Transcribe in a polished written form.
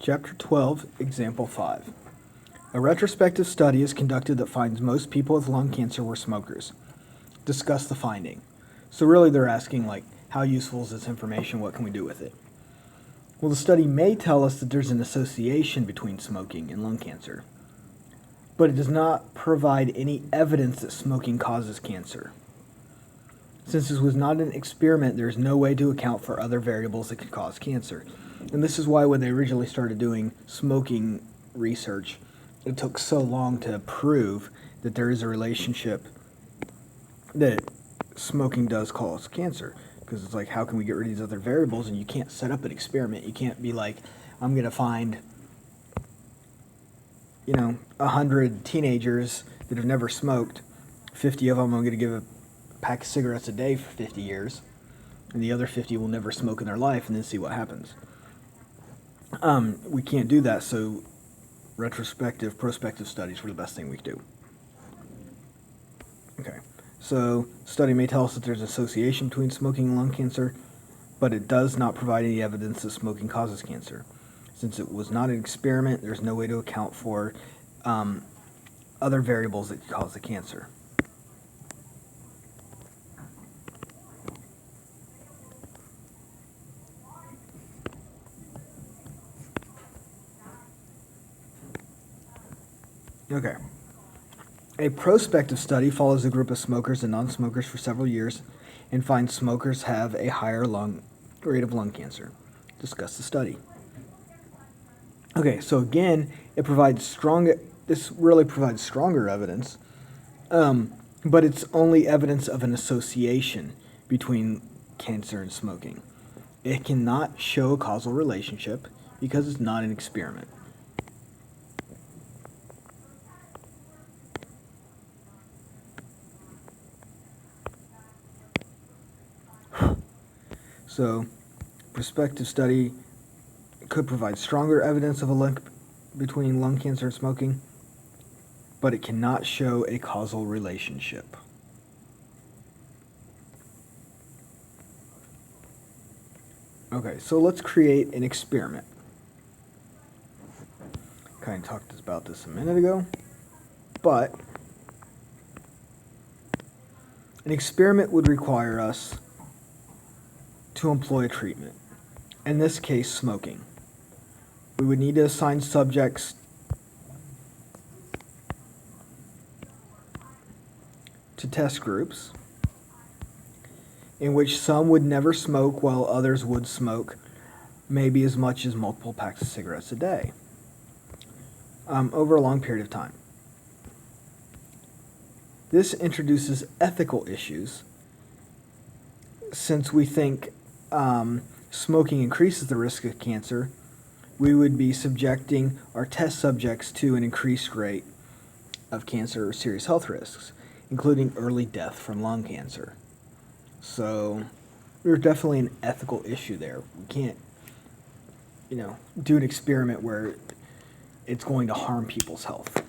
Chapter 12, Example 5. A retrospective study is conducted that finds most people with lung cancer were smokers. Discuss the finding. So really they're asking, how useful is this information? What can we do with it? Well, the study may tell us that there's an association between smoking and lung cancer, but it does not provide any evidence that smoking causes cancer. Since this was not an experiment, there is no way to account for other variables that could cause cancer. And this is why when they originally started doing smoking research, it took so long to prove that there is a relationship that smoking does cause cancer. Because it's like, how can we get rid of these other variables? And you can't set up an experiment. You can't be like, I'm going to find 100 teenagers that have never smoked. 50 of them I'm going to give a pack of cigarettes a day for 50 years. And the other 50 will never smoke in their life, and then see what happens. We can't do that, so retrospective, prospective studies were the best thing we could do. Okay, so study may tell us that there's an association between smoking and lung cancer, but it does not provide any evidence that smoking causes cancer. Since it was not an experiment, there's no way to account for other variables that could cause the cancer. Okay. A prospective study follows a group of smokers and non-smokers for several years and finds smokers have a higher rate of lung cancer. Discuss the study. Okay, so again, this really provides stronger evidence, but it's only evidence of an association between cancer and smoking. It cannot show a causal relationship because it's not an experiment. So, prospective study could provide stronger evidence of a link between lung cancer and smoking, but it cannot show a causal relationship. Okay, so let's create an experiment. Kind of talked about this a minute ago, but an experiment would require us to employ a treatment. In this case, smoking. We would need to assign subjects to test groups in which some would never smoke while others would smoke maybe as much as multiple packs of cigarettes a day over a long period of time. This introduces ethical issues since we think smoking increases the risk of cancer. We would be subjecting our test subjects to an increased rate of cancer or serious health risks, including early death from lung cancer. So there's definitely an ethical issue there. We can't, do an experiment where it's going to harm people's health.